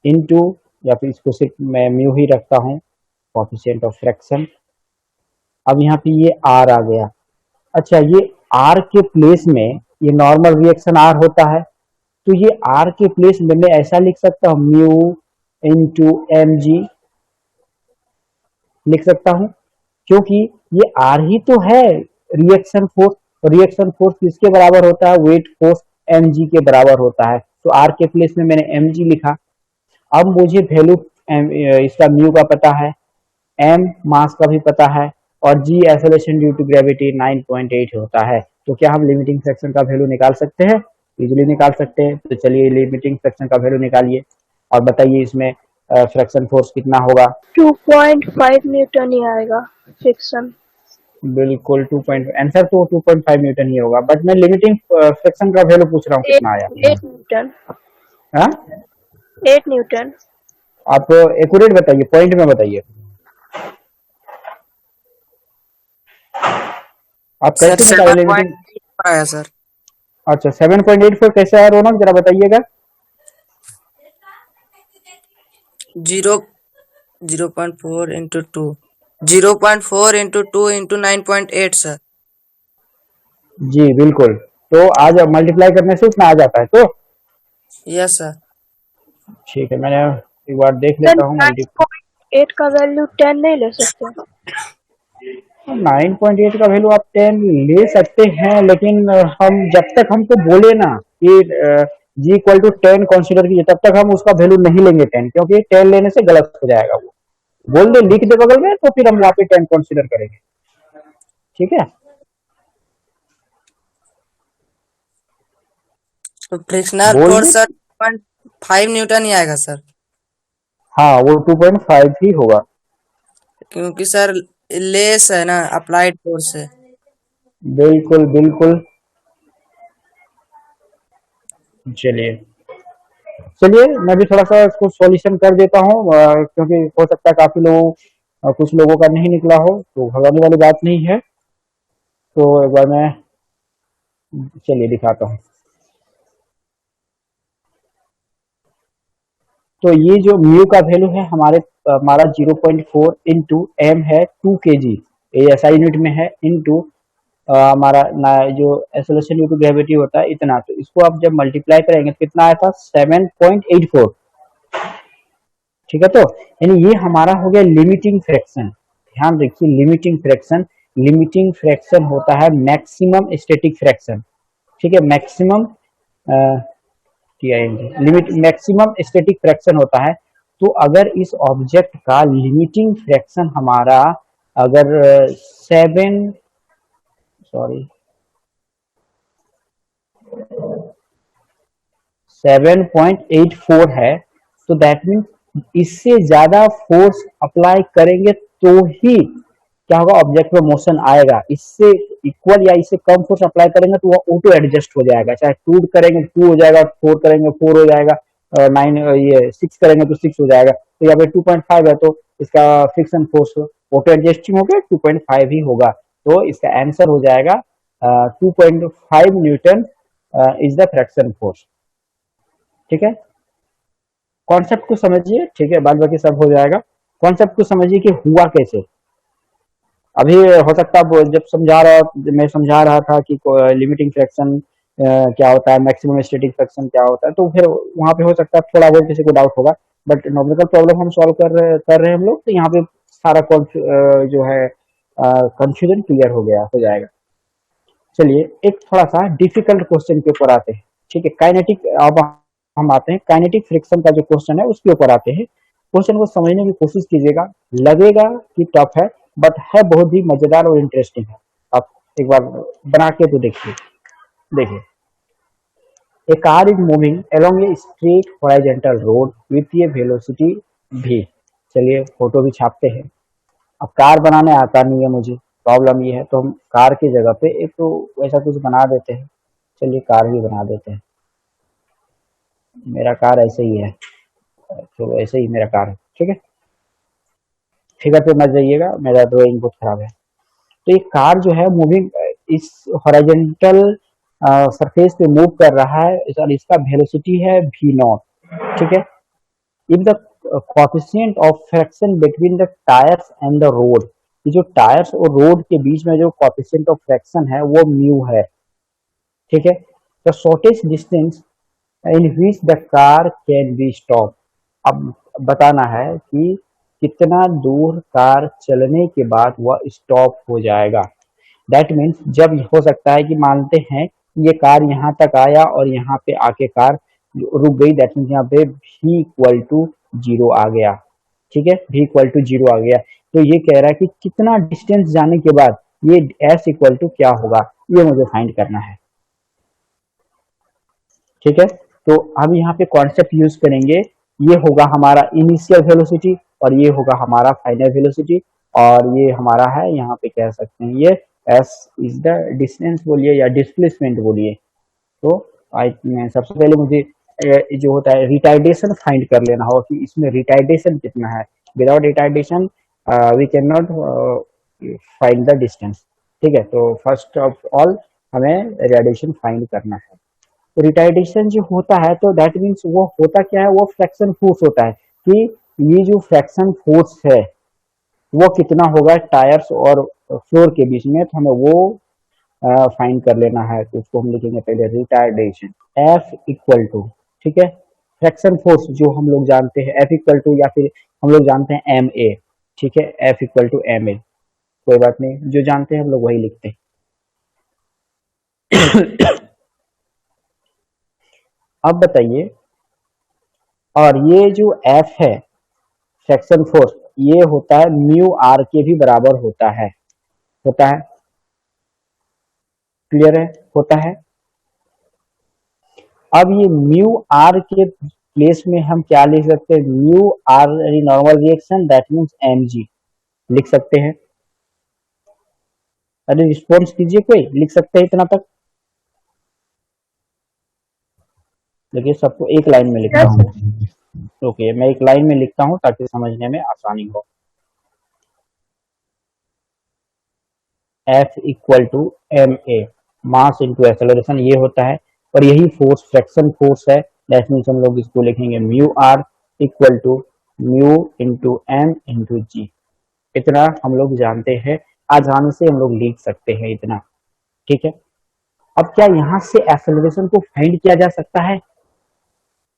इनटू, या फिर इसको सिर्फ मैं म्यू ही रखता हूँ, कोएफिशिएंट ऑफ फ्रैक्शन। अब यहाँ पे ये आर आ गया। अच्छा, ये आर के प्लेस में ये नॉर्मल रिएक्शन आर होता है, तो ये आर के प्लेस में मैं ऐसा लिख सकता हूँ म्यू इंटू एम जी लिख सकता हूँ, क्योंकि ये आर ही तो है रिएक्शन फोर्स। रिएक्शन फोर्स किसके बराबर होता है, वेट फोर्स एम जी के बराबर होता है। तो आर के प्लेस में मैंने एम जी लिखा। अब मुझे वैल्यू इसका म्यू का पता है, एम मास का भी पता है, और जी एक्सेलरेशन ड्यू टू ग्रेविटी 9.8 होता है। तो क्या हम लिमिटिंग फ्रैक्शन का वैल्यू निकाल सकते हैं, इजीली निकाल सकते हैं। तो चलिए लिमिटिंग फ्रैक्शन का वैल्यू निकालिए और बताइए इसमें फ्रैक्शन फोर्स कितना होगा। 2.5 न्यूटन ही आएगा फ्रिक्शन। बिल्कुल 2 पॉइंट आंसर तो 2.5 न्यूटन ही होगा, बट मैं लिमिटिंग फ्रैक्शन का वैल्यू पूछ रहा हूँ कितना आया। 8 न्यूटन। हाँ 8 न्यूटन। आप एक्यूरेट बताइए, पॉइंट में बताइए, आप सर कैसे निकाले लिमिटिंग। 7.8 आया सर। अच्छा 7.84 कैसे आया रोनक, जरा बताइएगा। 0.4 इंटू 2, 0.4 इंटू 2 इंटू 9.8 सर। जी बिल्कुल, तो आज मल्टीप्लाई करने से उतना आ जाता है। तो यस सर। ठीक है, मैंने एक बार देख सर लेता हूँ। 9.8 का वैल्यू 10 नहीं ले सकते? 9.8 का वैल्यू आप 10 ले सकते हैं, लेकिन हम जब तक हमको बोले ना कि जी इक्वल टू 10 कंसिडर कीजिए, तब तक हम उसका वैल्यू नहीं लेंगे 10, क्योंकि 10 लेने से गलत हो जाएगा। वो बोल दे लिख दे बगल में, तो फिर हम वहाँ पे 10 कंसिडर करेंगे। ठीक है, तो फ्रिक्शनल बोल दे। फोर्स सर 2.5 न्यूटन ही आएगा सर, हाँ वो 2.5 ही होगा। क्योंकि सर लेस है ना अप्लाइड फोर्स से। बिल्कुल बिल्कुल। चलिए चलिए, मैं भी थोड़ा सा इसको सॉल्यूशन कर देता हूँ, क्योंकि हो सकता है काफी लोगों कुछ लोगों का नहीं निकला हो, तो घबराने वाली बात नहीं है। तो एक बार मैं चलिए दिखाता हूँ। तो ये जो म्यू का वैल्यू है हमारा 0.4 इंटू एम है 2 kg, ये ऐसा यूनिट में है, इंटू हमारा ना जो एक्सेलरेशन ड्यू टू ग्रेविटी होता है इतना, तो इसको आप जब मल्टीप्लाई करेंगे तो कितना आया था 7.84। ठीक है, तो यानी ये हमारा हो गया लिमिटिंग फ्रैक्शन। ध्यान रखिए, लिमिटिंग फ्रैक्शन होता है मैक्सिमम स्टैटिक फ्रैक्शन। ठीक है, मैक्सिमम स्टैटिक फ्रैक्शन होता है। तो अगर इस ऑब्जेक्ट का लिमिटिंग फ्रैक्शन हमारा अगर 7.84 है, तो दैट मीन इससे ज्यादा फोर्स अप्लाई करेंगे तो ही क्या होगा, ऑब्जेक्ट में मोशन आएगा। इससे इक्वल या इससे कम फोर्स अप्लाई करेंगे तो वो ऑटो एडजस्ट हो जाएगा, चाहे 2 करेंगे 2 हो जाएगा, 4 करेंगे 4 हो जाएगा, 9 ये 6 करेंगे तो 6 हो जाएगा। तो यहाँ पे 2.5 है तो इसका फ्रिक्शन फोर्स ऑटो एडजस्टिंग हो गया, 2.5 ही होगा। तो इसका आंसर हो जाएगा 2.5 Newton is the fraction force. ठीक है, कॉन्सेप्ट को समझिए। ठीक है, बाद बाकी सब हो जाएगा। कॉन्सेप्ट को समझिए कि हुआ कैसे। अभी हो सकता है मैं समझा रहा था कि लिमिटिंग फ्रैक्शन क्या होता है, मैक्सिमम स्टैटिक फ्रैक्शन क्या होता है, तो फिर वहां पे हो सकता है थोड़ा बहुत किसी को डाउट होगा, बट नॉमिकल प्रॉब्लम हम सॉल्व कर रहे हैं हम लोग, तो यहाँ पे सारा जो है कंफ्यूजन क्लियर हो जाएगा। चलिए एक थोड़ा सा डिफिकल्ट क्वेश्चन के ऊपर आते हैं। ठीक है, काइनेटिक, अब हम आते हैं काइनेटिक फ्रिक्शन का जो क्वेश्चन है उसके ऊपर आते हैं। क्वेश्चन को समझने की कोशिश कीजिएगा, लगेगा कि टफ है बट है बहुत ही मजेदार और इंटरेस्टिंग है। आप एक बार बना के तो देखिए, a car is moving along a straight horizontal road with a velocity v। चलिए फोटो भी छापते हैं। अब कार बनाने आता नहीं है मुझे, प्रॉब्लम ये है, तो हम कार की जगह पे एक तो ऐसा कुछ बना देते हैं। चलिए कार भी बना देते हैं, मेरा कार ऐसे ही है, तो ऐसे ही मेरा कार है। ठीक है, फिगर पे मत जाइएगा, मेरा ड्राइंग बहुत खराब है। तो ये कार जो है मूविंग इस हॉरिजॉन्टल सरफेस पे मूव कर रहा है और इसका वेलोसिटी है v0। ठीक है, if the coefficient of fraction between the tyres and the road, ये जो टायर्स और रोड के बीच में जो कोएफिशिएंट ऑफ फ्रैक्शन है वो म्यू है। ठीक है, the shortest distance in which the car can be stop. अब बताना है कि कितना दूर कार चलने के बाद वह स्टॉप हो जाएगा। दैट मीन्स जब हो सकता है कि मानते हैं ये कार यहाँ तक आया और यहाँ पे आके कार रुक गई, दैट मीन्स यहाँ पे v इक्वल टू 0 आ गया। ठीक है, v इक्वल टू 0 आ गया, तो ये कह रहा है कि कितना डिस्टेंस जाने के बाद ये s इक्वल टू क्या होगा, ये मुझे फाइंड करना है। ठीक है, तो हम यहाँ पे कॉन्सेप्ट यूज करेंगे, ये होगा हमारा इनिशियल वेलोसिटी और ये होगा हमारा फाइनल वेलोसिटी, और ये हमारा है यहाँ पे कह सकते हैं ये s इज द डिस्टेंस बोलिए या डिस्प्लेसमेंट बोलिए। तो सबसे पहले मुझे जो होता है रिटार्डेशन फाइंड कर लेना होगा कि इसमें रिटार्डेशन कितना है। Without retardation we can not find the distance. ठीक है, तो फर्स्ट ऑफ ऑल हमें रिटार्डेशन फाइंड करना है। तो रिटार्डेशन जो होता है तो दैट मीन्स वो होता क्या है, वो फ्रैक्शन फोर्स होता है कि ये जो फ्रैक्शन फोर्स है वो कितना होगा टायर्स और फ्लोर के बीच में, तो हमें वो फाइंड कर लेना है। तो उसको हम लिखेंगे पहले रिटार्डेशन F इक्वल टू, ठीक है, फ्रैक्शन फोर्स जो हम लोग जानते हैं F इक्वल टू, या फिर हम लोग जानते हैं MA। ठीक है, F इक्वल टू MA, कोई बात नहीं, जो जानते हैं हम लोग वही लिखते हैं। अब बताइए, और ये जो F है फ्रैक्शन फोर्स, ये होता है म्यू आर के भी बराबर होता है क्लियर है, होता है। अब ये म्यू आर के प्लेस में हम क्या लिख सकते हैं, mu R normal reaction that means mg लिख सकते हैं। अरे रिस्पॉन्स कीजिए, कोई लिख सकते हैं इतना तक? देखिए सबको एक लाइन में लिखता हूँ। ओके, मैं एक लाइन में लिखता हूँ ताकि समझने में आसानी हो। F equal to MA, mass into acceleration, ये होता है, और यही फोर्स फ्रैक्शन फोर्स है। दैट मीन्स हम लोग इसको लिखेंगे mu R equal to mu into M into G. इतना हम लोग जानते हैं, आसानी से हम लोग लिख सकते हैं इतना। ठीक है, अब क्या यहाँ से एक्सेलरेशन को फाइंड किया जा सकता है?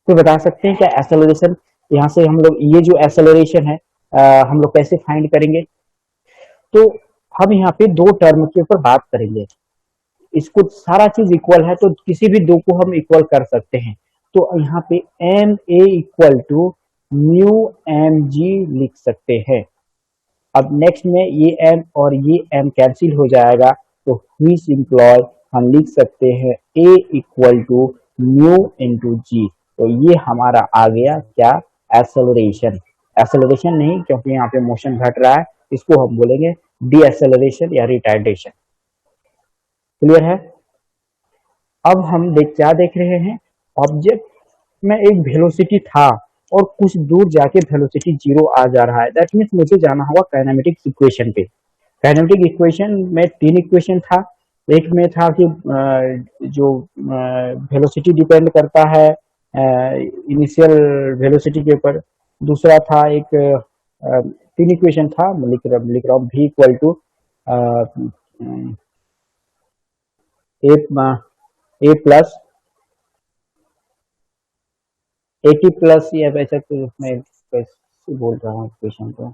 तो बता सकते हैं क्या एक्सेलरेशन यहाँ से हम लोग, ये जो एक्सेलरेशन है हम लोग कैसे फाइंड करेंगे? तो हम यहाँ पे दो टर्म के ऊपर बात करेंगे। इसको सारा चीज इक्वल है तो किसी भी दो को हम इक्वल कर सकते हैं। तो यहाँ पे M A equal to mu M G लिख सकते हैं। अब नेक्स्ट में ये एम और ये एम कैंसिल हो जाएगा, तो व्हिच इम्प्लॉय हम लिख सकते हैं ए इक्वल टू म्यू इंटू जी। तो ये हमारा आ गया क्या? एक्सेलरेशन। एक्सेलरेशन नहीं, क्योंकि यहाँ पे मोशन घट रहा है, इसको हम बोलेंगे डी एक्सेलरेशन या रिटार्डेशन। क्लियर है? अब हम क्या देख रहे हैं, ऑब्जेक्ट में एक वेलोसिटी था और कुछ दूर जाके वेलोसिटी जीरो आ जा रहा है। दैट मीन्स मुझे जाना होगा काइनेमेटिक इक्वेशन पे। काइनेमेटिक इक्वेशन में तीन इक्वेशन था। एक में था कि जो वेलोसिटी डिपेंड करता है इनिशियल वेलोसिटी के ऊपर। दूसरा था एक तीन इक्वेशन था, लिख रहा हूँ, v equal to A plus A की प्लस या वैसा कुछ, उसमें कैसे बोल रहा हूँ इक्वेशन को।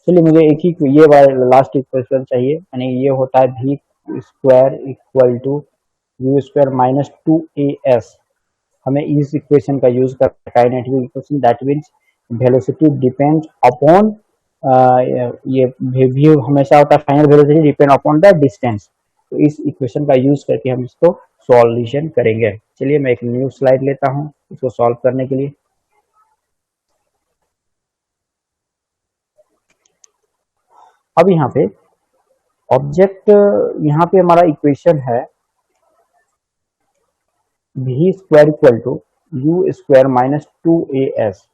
चलिए मुझे एक ही ये वाला लास्ट इक्वेशन चाहिए, यानी ये होता है v square equal to U square minus 2as। हमें इस इक्वेशन का यूज करना है kinetic equation. That means velocity depends upon, ये v हमेशा होता है final velocity depend upon the distance. तो इस इक्वेशन का यूज करके हम इसको सॉल्यूशन करेंगे। चलिए मैं एक न्यू स्लाइड लेता हूँ इसको सॉल्व करने के लिए। अब यहाँ पे ऑब्जेक्ट, यहाँ पे हमारा इक्वेशन है v square equal to U square minus 2as।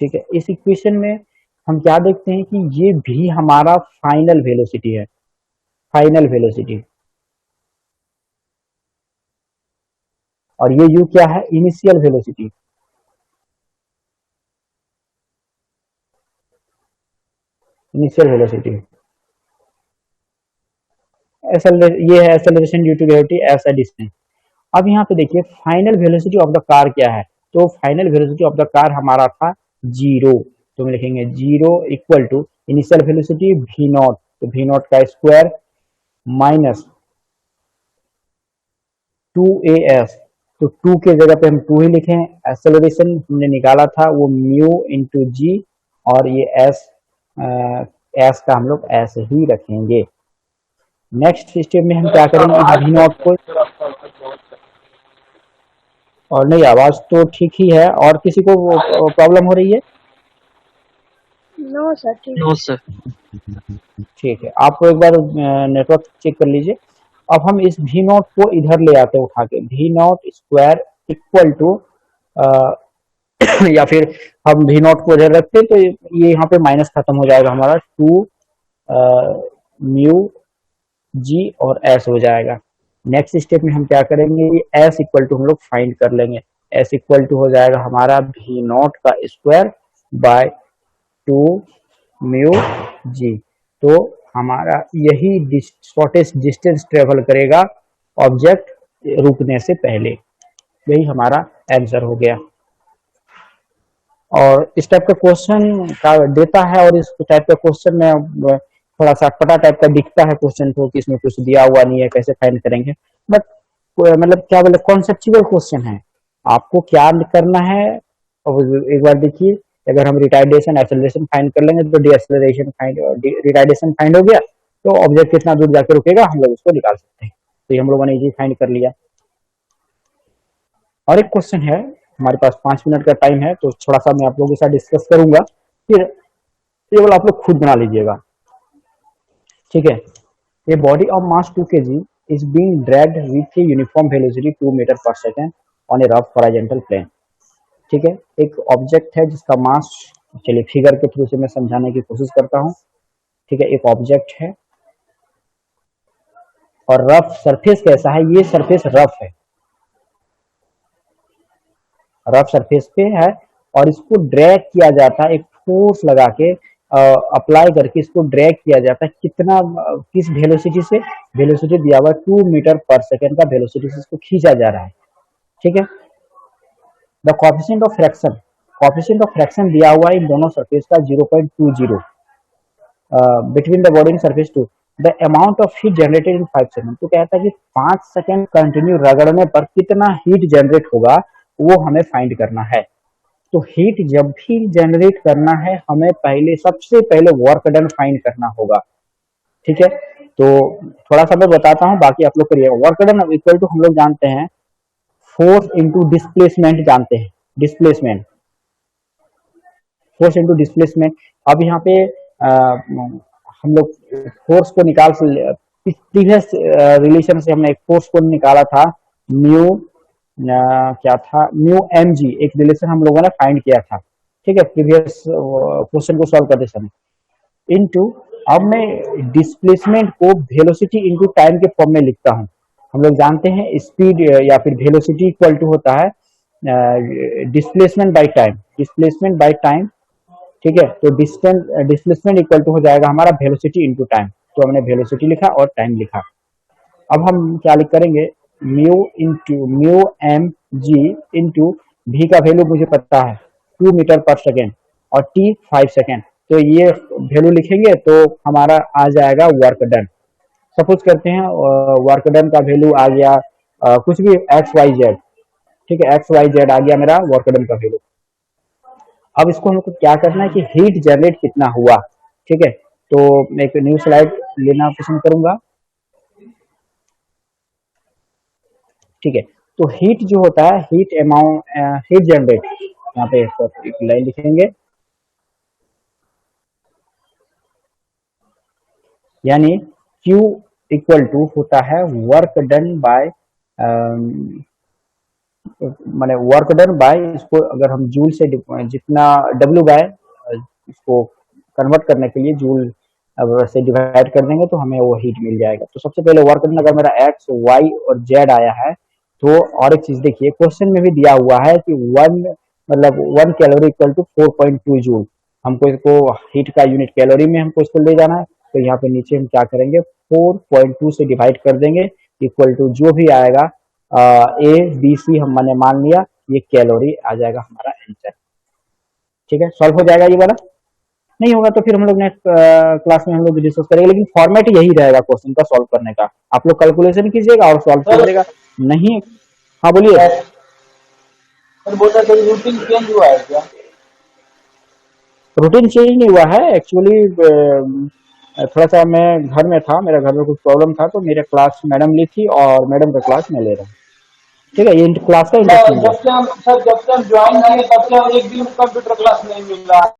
ठीक है, इस इक्वेशन में हम क्या देखते हैं कि ये भी हमारा फाइनल वेलोसिटी है, फाइनल वेलोसिटी, और ये u क्या है? Initial velocity. इनिशियल वेलोसिटी ये है एक्सेलरेशन ड्यू टू ग्रेविटी ऐसा डिस्टेंस। अब यहाँ पे देखिए final velocity of the car क्या है? तो final velocity of the car हमारा था जीरो। तो हम लिखेंगे zero equal to initial velocity v naught, तो v नॉट का स्क्वायर माइनस 2as। तो 2 के जगह पे हम 2 ही लिखें। एक्सेलरेशन हमने निकाला था वो म्यू इंटू जी, और ये s का हम लोग ऐसे ही रखेंगे। नेक्स्ट स्टेप में हम क्या करेंगे, v नॉट को, और नहीं आवाज तो ठीक ही है, और किसी को प्रॉब्लम हो रही है? नो सर, ठीक। No sir. ठीक है, आप एक बार नेटवर्क चेक कर लीजिए। अब हम इस v नॉट को इधर ले आते हैं उठा के, v naught square equal to, या फिर हम v नॉट को इधर रखते हैं तो ये यहाँ पे माइनस खत्म हो जाएगा हमारा, 2 म्यू जी और s हो जाएगा। नेक्स्ट स्टेप में हम क्या करेंगे, ये s इक्वल टू हम लोग फाइंड कर लेंगे। s इक्वल टू हो जाएगा हमारा v नॉट का स्क्वायर बाय 2 म्यू जी। तो हमारा यही शॉर्टेस्ट डिस्टेंस ट्रेवल करेगा ऑब्जेक्ट रुकने से पहले। यही हमारा आंसर हो गया। और इस टाइप का क्वेश्चन का देता है, और इस टाइप का क्वेश्चन में थोड़ा सा अटपटा टाइप का दिखता है क्वेश्चन को कि इसमें कुछ दिया हुआ नहीं है, कैसे फाइंड करेंगे। बट मतलब क्या बोले, कॉन्सेप्चुअल क्वेश्चन है, आपको क्या करना है। और एक बार देखिए, अगर हम रिटार्डेशन एक्सेलरेशन फाइंड कर लेंगे तो डीएक्सेलरेशन फाइंड, रिटार्डेशन फाइंड हो गया तो ऑब्जेक्ट कितना दूर जाके रुकेगा हम लोग उसको निकाल सकते हैं। तो ये हम लोगों ने इजी फाइंड कर लिया। और एक क्वेश्चन है, हमारे पास 5 मिनट का टाइम है तो थोड़ा सा मैं आप लोगों के साथ डिस्कस करूंगा, फिर केवल आप लोग खुद बना लीजिएगा। ठीक है, a body of mass 2 kg is being dragged with a uniform velocity 2 metre per second on a rough horizontal plane. ठीक है, एक ऑब्जेक्ट है जिसका मास, चलिए फिगर के थ्रू से मैं समझाने की कोशिश करता हूँ। ठीक है, एक ऑब्जेक्ट है और रफ सरफेस कैसा है, ये सरफेस रफ है, रफ सरफेस पे है और इसको ड्रैग किया जाता है, एक फोर्स लगा के अप्लाई करके इसको ड्रैग किया जाता है, कितना किस वेलोसिटी से, वेलोसिटी दिया हुआ 2 मीटर पर सेकेंड का वेलोसिटी से इसको खींचा जा रहा है। ठीक है, the coefficient of friction, coefficient of friction दिया हुआ है इन दोनों सरफेस का 0.20 between the body and surface two, the amount of heat generated in 5 second. तो कहता है कि 5 सेकंड कंटिन्यू रगड़ने पर कितना हीट जनरेट होगा वो हमें फाइंड करना है। तो हीट जब भी जनरेट करना है हमें पहले, सबसे पहले वर्क डन फाइंड करना होगा। ठीक है, तो थोड़ा सा मैं बताता हूँ, बाकी आप लोग करिए। वर्क डन इक्वल टू हम लोग जानते हैं फोर्स इंटू डिस्प्लेसमेंट, जानते हैं डिस्प्लेसमेंट, फोर्स इंटू डिस्प्लेसमेंट। अब यहाँ पे हम लोग फोर्स को निकाल, प्रीवियस रिलेशन से हमने एक फोर्स को निकाला था, म्यू क्या था, म्यू एम जी, एक रिलेशन हम लोगों ने फाइंड किया था। ठीक है, प्रीवियस क्वेश्चन को सॉल्व करते समय। इनटू, अब मैं डिस्प्लेसमेंट को वेलोसिटी इनटू टाइम के फॉर्म में लिखता हूँ। हम लोग जानते हैं स्पीड या फिर वेलोसिटी इक्वल टू होता है displacement by time, displacement by time. ठीक है, तो डिस्प्लेसमेंट इक्वल टू हो जाएगा हमारा वेलोसिटी इनटू टाइम। तो हमने वेलोसिटी लिखा और टाइम लिखा। अब हम क्या लिख करेंगे, mu into mu M G into भी का वैल्यू मुझे पता है 2 मीटर पर सेकेंड और टी 5 सेकेंड। तो ये वैल्यू लिखेंगे तो हमारा आ जाएगा वर्क डन। सपोज करते हैं वर्क डन का वैल्यू आ गया कुछ भी एक्स वाई जेड। ठीक है, एक्स वाई जेड आ गया मेरा वर्क डन का वैल्यू। अब इसको हमको क्या करना है कि हीट जनरेट कितना हुआ। ठीक है, तो मैं एक न्यू स्लाइड लेना पसंद करूंगा। ठीक है, तो हीट जो होता है, हीट अमाउंट, हीट जनरेट, यहाँ पे एक लाइन लिखेंगे, यानी Q इक्वल टू होता है वर्क डन बाय, माने वर्क डन बाय, इसको अगर हम जूल से जितना W बाय इसको कन्वर्ट करने के लिए जूल से डिवाइड कर देंगे तो हमें वो हीट मिल जाएगा। तो सबसे पहले वर्क डन अगर मेरा एक्स वाई और जेड आया है, तो और एक चीज देखिए, क्वेश्चन में भी दिया हुआ है कि 1 कैलोरी इक्वल टू 4.2 जूल। हमको इसको हीट का यूनिट कैलोरी में हमको इसको ले जाना है। तो यहाँ पे नीचे हम क्या करेंगे, 4.2 से डिवाइड कर देंगे इक्वल टू जो भी आएगा ए बी सी हम मैंने मान लिया, ये कैलोरी आ जाएगा हमारा आंसर। ठीक है, सॉल्व हो जाएगा ये वाला। नहीं होगा तो फिर हम लोग नेक्स्ट क्लास में हम लोग डिस्कस करेंगे, लेकिन फॉर्मेट यही रहेगा क्वेश्चन का सॉल्व करने का। आप लोग कैलकुलेशन कीजिएगा और सॉल्व कीजिएगा। नहीं, हाँ बोलिए। रूटीन चेंज हुआ है क्या? रूटीन चेंज नहीं हुआ है एक्चुअली, थोड़ा सा मैं घर में था, मेरे घर में कुछ प्रॉब्लम था, तो मेरे क्लास मैडम ली थी और मैडम का क्लास मैं ले रहा हूँ। ठीक है, ये क्लास का इंटरेस्ट जब से हम ज्वाइन किए तब से एक दिन कंप्यूटर क्लास नहीं मिल रहा है।